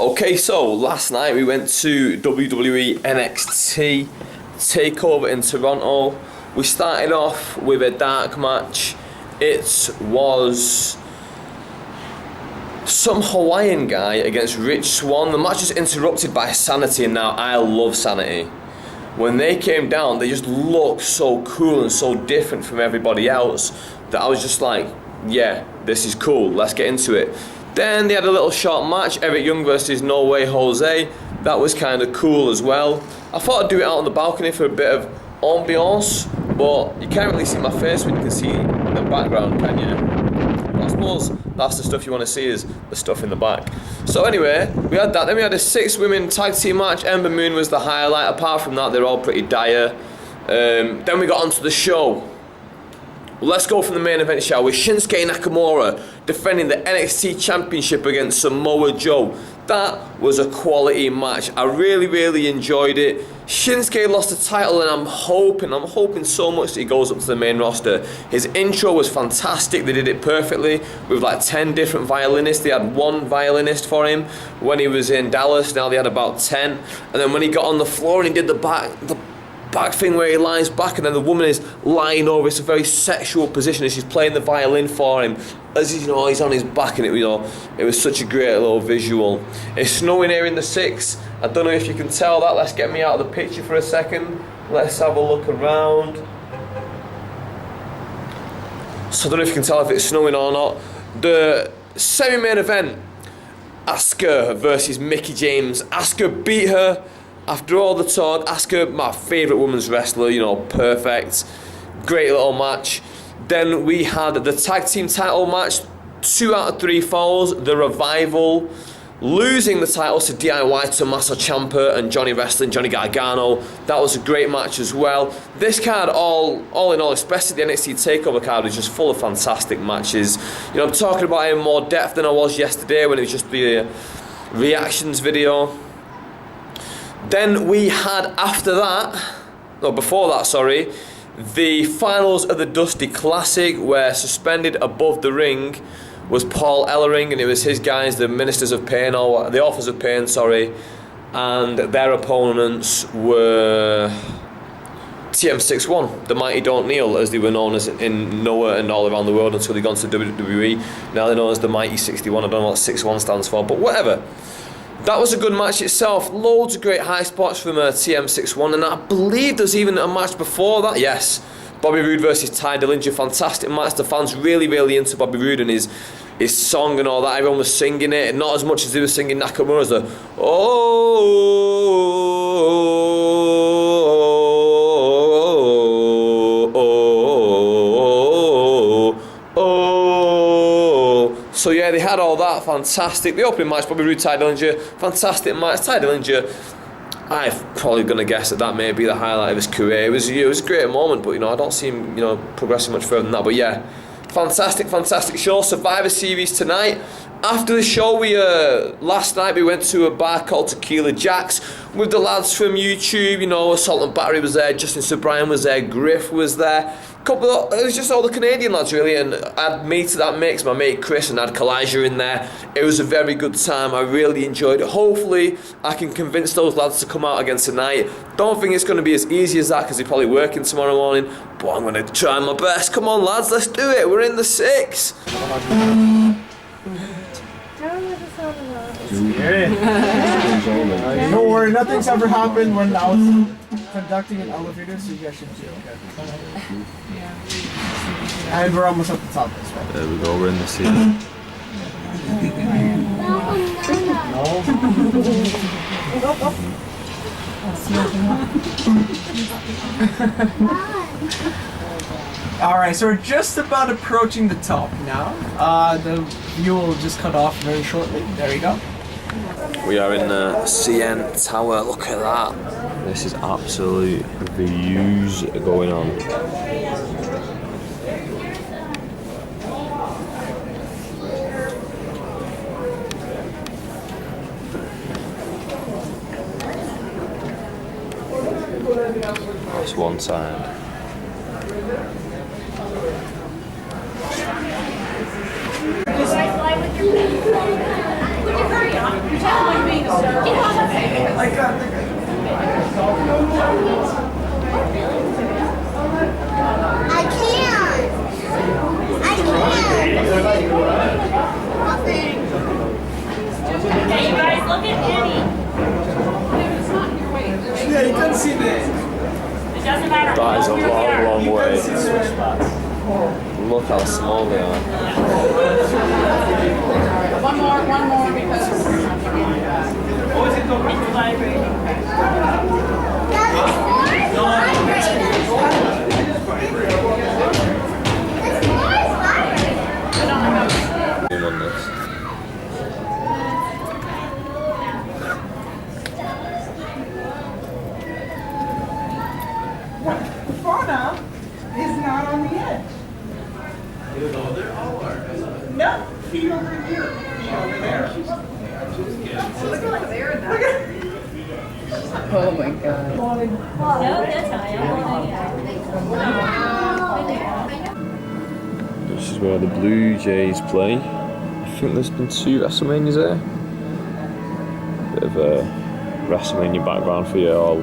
Okay, so last night we went to WWE NXT TakeOver in Toronto. We started off with a dark match. It was some Hawaiian guy against Rich Swann. The match was interrupted by Sanity, and now I love Sanity. When they came down, they just looked so cool and so different from everybody else that I was just like, yeah, this is cool, let's get into it. Then they had a little short match, Eric Young versus No Way Jose. That was kind of cool as well. I thought I'd do it out on the balcony for a bit of ambiance, but you can't really see my face when you can see the background, can you? But I suppose that's the stuff you want to see, is the stuff in the back. So anyway, we had that. Then we had a 6-women tag team match. Ember Moon was the highlight. Apart from that, they're all pretty dire. Then we got onto the show. Let's go from the main event, shall we? Shinsuke Nakamura defending the NXT Championship against Samoa Joe. That was a quality match. I really enjoyed it. Shinsuke lost the title, and I'm hoping so much that he goes up to the main roster. His intro was fantastic. They did it perfectly with like 10 different violinists. They had one violinist for him when he was in Dallas. Now they had about 10. And then when he got on the floor and he did the back thing where he lies back, and then the woman is lying over. It's a very sexual position, and she's playing the violin for him as he's on his back, and it was such a great little visual. It's snowing here in the 6. I don't know if you can tell that. Let's get me out of the picture for a second. Let's have a look around. So I don't know if you can tell if it's snowing or not. The semi-main event, Asuka versus Mickie James. Asuka beat her. After all the talk, Asuka, my favourite women's wrestler, perfect. Great little match. Then we had the tag team title match, 2 out of 3 falls. The Revival losing the titles to DIY, Tommaso Ciampa and Johnny Wrestling, Johnny Gargano. That was a great match as well. This card, all in all, especially the NXT TakeOver card, was just full of fantastic matches. I'm talking about it in more depth than I was yesterday when it was just the reactions video. Then we had before that, the finals of the Dusty Classic, where suspended above the ring was Paul Ellering, and it was his guys, the Ministers of Pain, or the Authors of Pain, and their opponents were TM61, the Mighty Don't Kneel, as they were known as in Noah and all around the world until they gone to WWE. Now they're known as the Mighty 61. I don't know what 61 stands for, but whatever. That was a good match itself. Loads of great high spots from TM61, and I believe there's even a match before that. Yes, Bobby Roode versus Ty Dillinger. Fantastic match. The fans really into Bobby Roode and his song and all that. Everyone was singing it, not as much as they were singing Nakamura's So yeah, they had all that. Fantastic. The opening match, Bobby Roode, Ty Dillinger. Fantastic match. Ty Dillinger, I'm probably going to guess that may be the highlight of his career. It was a great moment, but I don't see him progressing much further than that. But yeah, fantastic show. Survivor Series tonight. After the show, last night we went to a bar called Tequila Jack's with the lads from YouTube. Assault and Battery was there, Justin Subrian was there, Griff was there. It was just all the Canadian lads really, and I had me to that mix, my mate Chris, and I had Kalijah in there. It was a very good time. I really enjoyed it. Hopefully I can convince those lads to come out again tonight. Don't think it's going to be as easy as that because they're probably working tomorrow morning, but I'm going to try my best. Come on lads, let's do it. We're in the 6. Don't worry, nothing's ever happened when I was conducting an elevator, so you guys should be okay. And we're almost at the top as well. There we go, we're in the ceiling. Alright, so we're just about approaching the top now. The view will just cut off very shortly. There we go. We are in the CN Tower. Look at that. This is absolute views going on. That's one side. Would you hurry up? You're telling me That is a long, long way. Look how small they are. One more because Fauna is not on the edge. No, feet over here. Feet over there. Look at there. oh my god. This is where the Blue Jays play. I think there's been 2 WrestleManias there. Bit of a WrestleMania background for you all.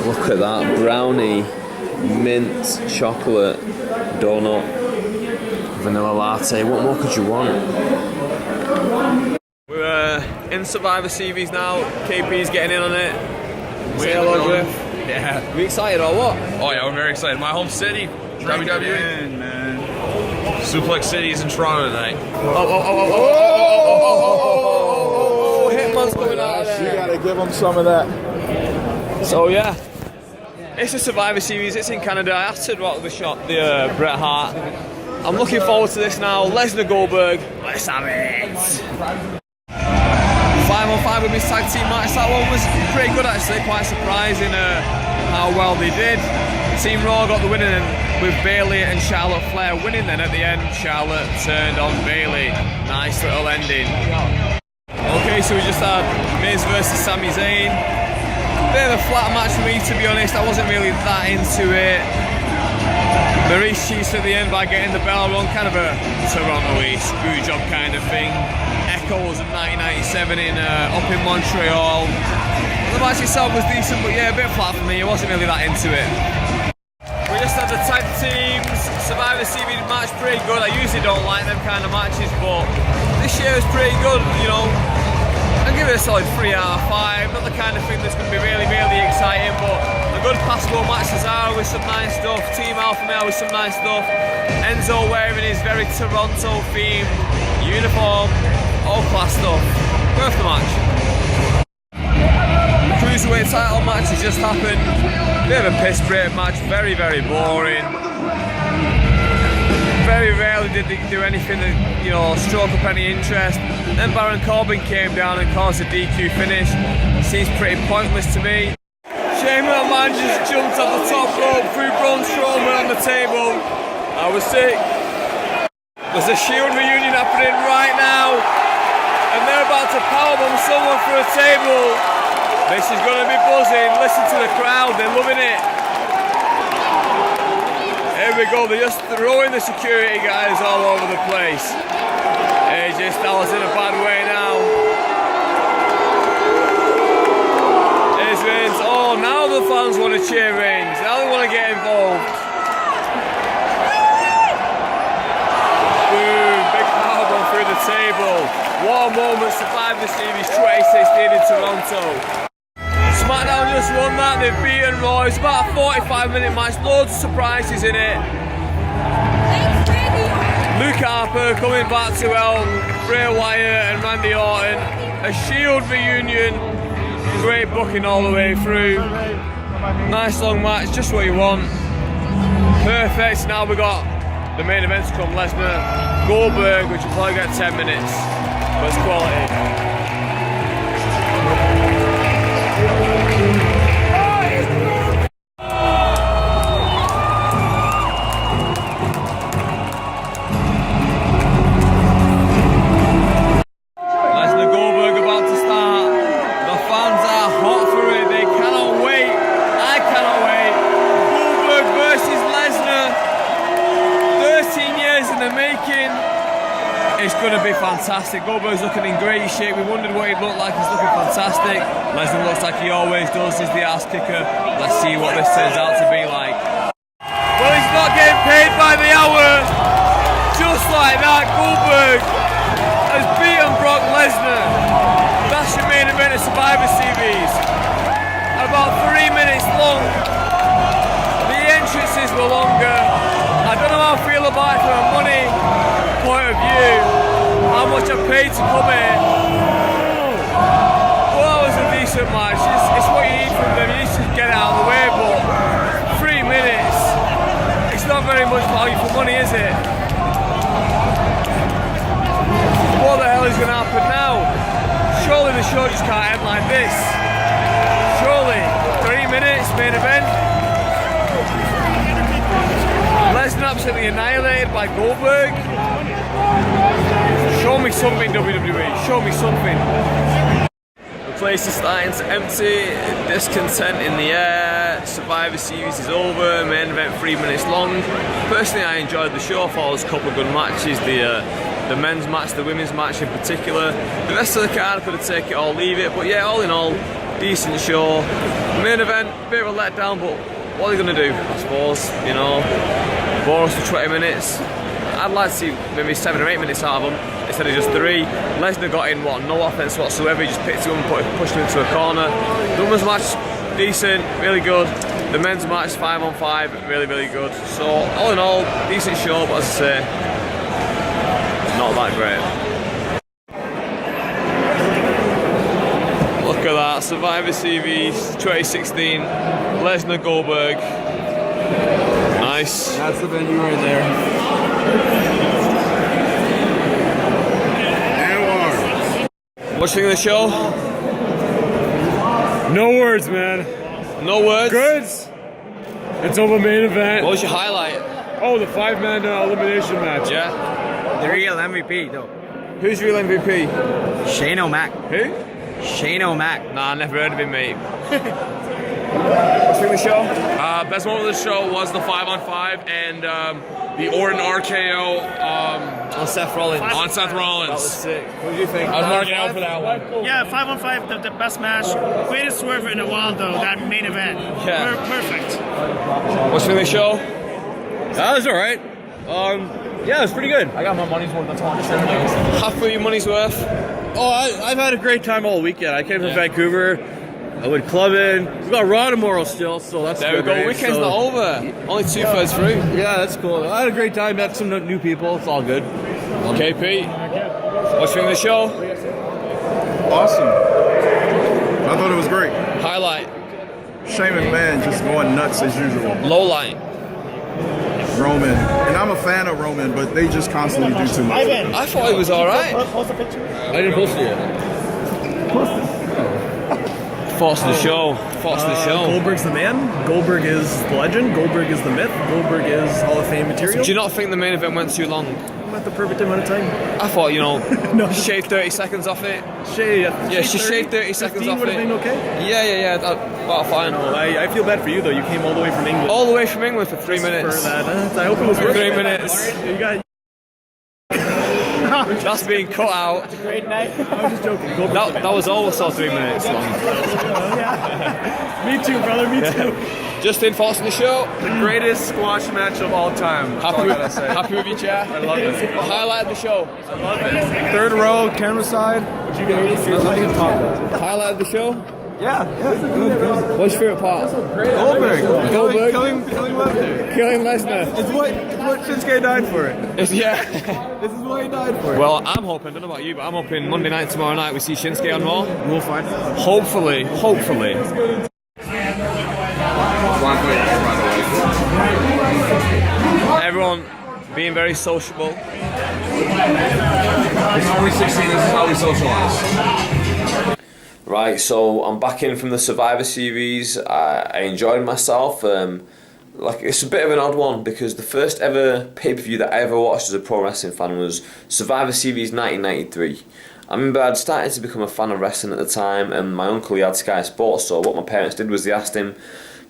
Look at that brownie, mint, chocolate, donut, vanilla latte. What more could you want? We're in Survivor Series now. KP's getting in on it. Say hello, Griff. Yeah. You excited or what? Oh yeah, we're very excited. My home city, WWE. Man. Suplex City is in Toronto tonight. Oh, Hitman's coming out of there. You gotta give them some of that. So yeah, it's a Survivor Series. It's in Canada. I have to rock the Bret Hart. I'm looking forward to this now. Lesnar Goldberg. Let's have it. 5-on-5 women's tag team match. That one was pretty good actually. Quite surprising how well they did. Team Raw got the winning with Bayley and Charlotte Flair winning. Then at the end, Charlotte turned on Bayley. Nice little ending. Okay, so we just had Miz versus Sami Zayn. Bit of a flat match for me, to be honest. I wasn't really that into it. Maurice cheats at the end by getting the bell rung, kind of a Toronto-y screw job kind of thing. Echoes of 1997 up in Montreal. The match itself was decent, but yeah, a bit flat for me. I wasn't really that into it. We just had the tag teams Survivor Series match, pretty good. I usually don't like them kind of matches, but this year was pretty good, you know. I'll give it a solid 3 out of 5. Not the kind of thing that's going to be really, really exciting, but a good passable match Cesaro with some nice stuff. Team Alpha Male with some nice stuff. Enzo wearing his very Toronto themed uniform. All class stuff. Worth the match. Cruiserweight title match has just happened. Bit of a piss break match. Very, very boring. Very rarely did they do anything that, you know, stroke up any interest. Then Baron Corbin came down and caused a DQ finish. Seems pretty pointless to me. Shane McMahon just jumped off the top rope, threw Braun Strowman on the table. I was sick. There's a Shield reunion happening right now, and they're about to powerbomb someone through a table. This is going to be buzzing. Listen to the crowd, they're loving it. Here we go, they're just throwing the security guys all over the place. AJ Styles in a bad way now. There's Reigns. Oh, now the fans want to cheer Reigns. Now they want to get involved. Boom, big powerbomb through the table. What a moment, Survivor Series 2016 in Toronto. SmackDown just won that, they've beaten Raw. It's about a 45-minute match, loads of surprises in it. Luke Harper coming back to help Bray Wyatt and Randy Orton. A Shield reunion, great booking all the way through. Nice long match, just what you want. Perfect, now we got the main event to come, Lesnar, Goldberg, which will probably get 10 minutes, but it's quality. Lesnar Goldberg about to start. The fans are hot for it. They cannot wait. I cannot wait. Goldberg versus Lesnar. 13 years in the making. It's going to be fantastic. Goldberg's looking in great shape. We wondered what he'd look like. He's looking fantastic. Lesnar looks like he always does. He's the ass kicker. Let's see what this turns out to be like. Well, he's not getting paid by the hour. Just like that, Goldberg has beaten Brock Lesnar. That should make ever Survivor Series. About 3 minutes long. The entrances were longer. I don't know how I feel about it from a money point of view. How much I paid to come here. Well, it was a decent match. It's what you need from them. You need to get it out of the way, but 3 minutes. It's not very much value for money, is it? What the hell is going to happen now? Surely the show just can't end like this. Surely. 3 minutes, main event. Lesnar absolutely annihilated by Goldberg. Show me something, WWE. Show me something. The place is starting to empty. Discontent in the air. Survivor Series is over. Main event 3 minutes long. Personally, I enjoyed the show. I thought there was a couple of good matches. The men's match, the women's match in particular. The rest of the card could have taken it or leave it, but yeah, all in all, decent show. Main event, bit of a letdown, but what are they going to do? I suppose, you know, bore us for 20 minutes. I'd like to see maybe 7 or 8 minutes out of them instead of just 3. Lesnar got in no offense whatsoever. He just picked him up and pushed him into a corner. The women's match, decent, really good. The men's match, 5 on 5, really, really good. So all in all, decent show, but as I say, not that great. Look at that, Survivor Series 2016, Lesnar Goldberg. Nice. That's the venue right there. What do you think of the show? No words, man. No words? Good. It's over main event. What was your highlight? Oh, the 5-man elimination match. Yeah? The real MVP though. Who's real MVP? Shane O'Mac. Who? Shane O'Mac. Nah, I never heard of him, mate. What do you think of the show? Best moment of the show was the 5 on 5 and the Orton RKO On Seth Rollins. on Seth Rollins. That was sick. What did you think? I was marking out for that one. Yeah, 5 on 5, the best match. Greatest swerve in a while, though, that main event. Yeah. Perfect. What do you think of the show? That was alright. Yeah, it was pretty good. I got my money's worth, that's all I'm saying. Half of your money's worth. Oh, I've had a great time all weekend. I came from Vancouver. I went clubbing. We got Raw tomorrow still, so that's There we good. go, right? weekend's So- not over. Only 2/3 through. Yeah, that's cool. I had a great time. Met some new people. It's all good. KP, what do you think of the show? Awesome. I thought it was great. Highlight, Shane McMahon just going nuts as usual. low light. Roman. And I'm a fan of Roman, but they just constantly do too much. I thought it was alright. I didn't post it yet. Thoughts of the show. Thoughts of the show. Goldberg's the man. Goldberg is the legend. Goldberg is the myth. Goldberg is Hall of Fame material. Do you not think the main event went too long? At the perfect amount of time. I thought, you know, shave 30 seconds off it. Yeah, she shaved 30 seconds off would it. have been okay. Yeah, well, fine. I feel bad for you though. You came all the way from England. All the way from England for 3 minutes. For that. I hope it was worth 3 it. minutes. You got. That's being cut out. Great night. I was just joking. That was also 3 minutes long. Me too, brother. Me too. Justin, thoughts on the show? The greatest squash match of all time. Happy with your chair? I love it. Highlight of the show? Third row, camera side. Highlight of the show? Yeah. What's your favourite part? Goldberg. Goldberg? Killing Lesnar. Killing Lesnar. It's what Shinsuke died for it. Yeah. This is what he died for. Well, I'm hoping, I don't know about you, but I'm hoping Monday night, tomorrow night, we see Shinsuke on Raw. We'll find. Hopefully. Everyone being very sociable. It's only 16, this is how we socialize. Right, so I'm back in from the Survivor Series. I enjoyed myself. Like, it's a bit of an odd one because the first ever pay-per-view that I ever watched as a pro wrestling fan was Survivor Series 1993. I remember I'd started to become a fan of wrestling at the time, and my uncle, he had Sky Sports, so what my parents did was they asked him,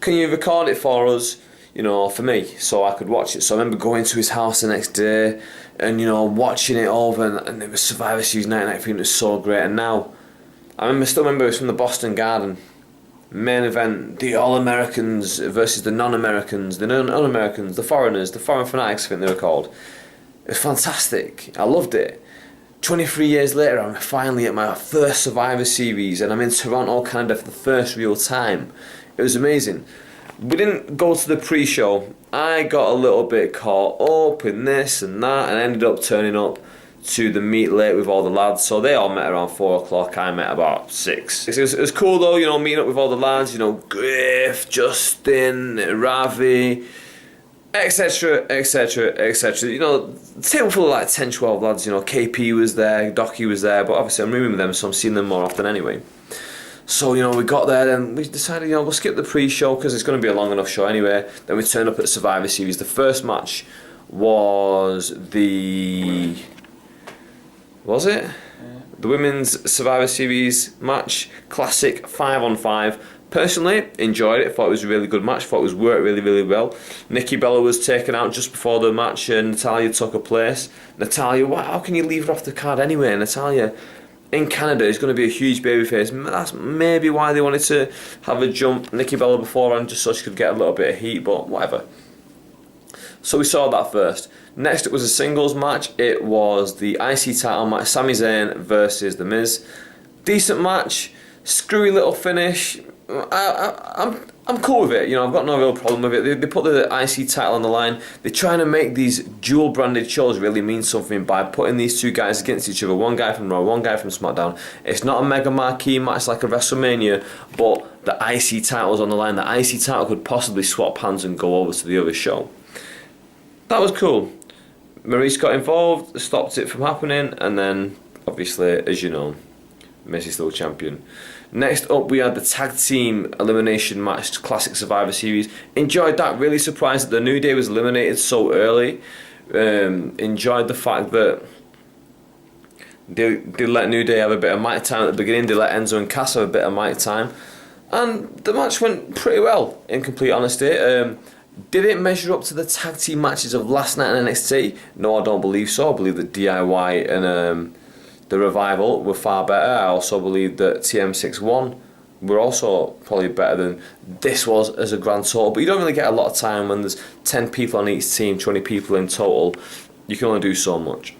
can you record it for us, you know, for me, so I could watch it. So I remember going to his house the next day and, you know, watching it over, and it was Survivor Series 1993, and it was so great. And now, still remember it was from the Boston Garden. Main event, the All-Americans versus the non-Americans, the non-Americans, the foreigners, the foreign fanatics, I think they were called. It was fantastic. I loved it. 23 years later, I'm finally at my first Survivor Series, and I'm in Toronto, Canada for the first real time. It was amazing. We didn't go to the pre-show. I got a little bit caught up in this and that, and ended up turning up to the meet late with all the lads. So they all met around 4 o'clock. I met about 6. It was cool though, you know, meeting up with all the lads. You know, Griff, Justin, Ravi, etc, etc, etc. You know, table full of like 10, 12 lads. You know, KP was there, Docky was there, but obviously I'm rooming with them, so I'm seeing them more often anyway. So, you know, we got there and we decided, you know, we'll skip the pre-show because it's going to be a long enough show anyway. Then we turned up at Survivor Series. The first match was the... Was it? The Women's Survivor Series match. Classic 5-on-5. Personally, enjoyed it. Thought it was a really good match. Thought it was worked really, really well. Nikki Bella was taken out just before the match and Natalya took her place. Natalya, how can you leave her off the card anyway? Natalya... in Canada is going to be a huge babyface. That's maybe why they wanted to have a jump Nikki Bella beforehand, just so she could get a little bit of heat, but whatever. So we saw that first. Next it was a singles match. It was the IC title match, Sami Zayn versus The Miz. Decent match, screwy little finish. I'm cool with it, you know, I've got no real problem with it. They put the IC title on the line. They're trying to make these dual branded shows really mean something by putting these two guys against each other. One guy from Raw, one guy from SmackDown. It's not a mega marquee match like a WrestleMania, but the IC title's on the line. The IC title could possibly swap hands and go over to the other show. That was cool. Maurice got involved, stopped it from happening, and then, obviously, as you know, Miz is still champion. Next up we had the tag team elimination match, Classic Survivor Series. Enjoyed that, really surprised that the New Day was eliminated so early. Enjoyed the fact that they let New Day have a bit of mic time at the beginning. They let Enzo and Cass have a bit of mic time. And the match went pretty well, in complete honesty. Did it measure up to the tag team matches of last night in NXT? No, I don't believe so. I believe that DIY and the Revival were far better. I also believe that TM61 were also probably better than this was as a grand total. But you don't really get a lot of time when there's 10 people on each team, 20 people in total. You can only do so much.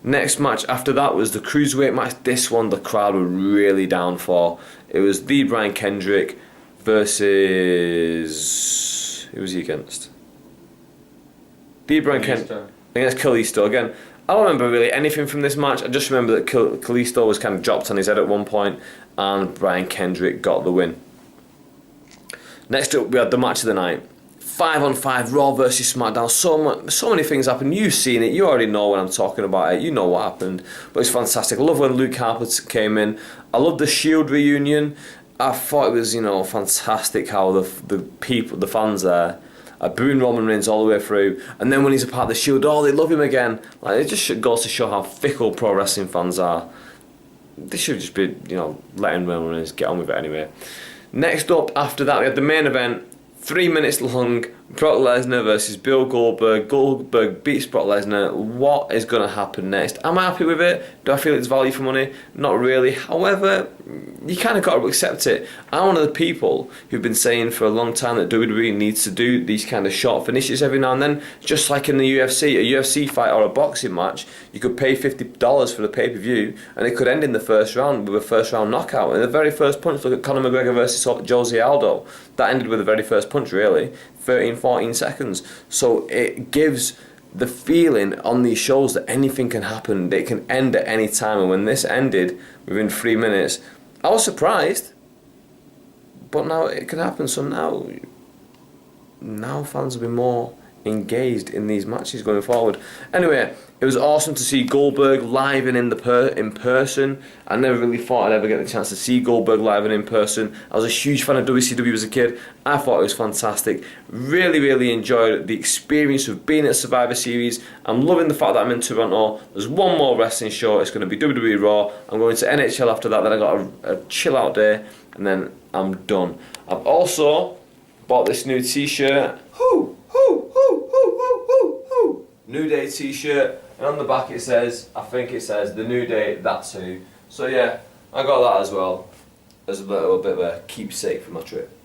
Next match after that was the Cruiserweight match. This one the crowd were really down for. It was the Brian Kendrick versus... Who was he against? The Brian Kendrick against Kalisto again. I don't remember really anything from this match. I just remember that Kalisto was kind of dropped on his head at one point and Brian Kendrick got the win. Next up we had the match of the night. 5-on-5 Raw versus SmackDown. So many things happened. You've seen it. You already know when I'm talking about it. You know what happened. But it's fantastic. I love when Luke Harper came in. I love the Shield reunion. I thought it was, you know, fantastic how the people, the fans there, are booing Roman Reigns all the way through, and then when he's a part of the Shield, oh, they love him again. Like, it just goes to show how fickle pro wrestling fans are. They should just be, you know, letting Roman Reigns get on with it anyway. Next up, after that, we had the main event, 3 minutes long, Brock Lesnar versus Bill Goldberg. Goldberg beats Brock Lesnar. What is going to happen next? Am I happy with it? Do I feel it's value for money? Not really. However, you kind of got to accept it. I'm one of the people who've been saying for a long time that WWE needs to do these kind of short finishes every now and then, just like in the UFC. A UFC fight or a boxing match, you could pay $50 for the pay-per-view and it could end in the first round with a first round knockout. And the very first punch, look at Conor McGregor versus Jose Aldo. That ended with the very first punch, really. 13-14 seconds. So it gives the feeling on these shows that anything can happen. They can end at any time. And when this ended within 3 minutes, I was surprised. But now it can happen. So now fans will be more engaged in these matches going forward. Anyway, it was awesome to see Goldberg live and in person. I never really thought I'd ever get the chance to see Goldberg live and in person. I was a huge fan of WCW as a kid. I thought it was fantastic. Really, really enjoyed the experience of being at Survivor Series. I'm loving the fact that I'm in Toronto. There's one more wrestling show. It's going to be WWE Raw. I'm going to NHL after that. Then I got a chill out day, and then I'm done. I've also bought this new t-shirt. New Day t-shirt, and on the back it says, I think it says, The New Day, that's who. So yeah, I got that as well, as a little bit of a keepsake for my trip.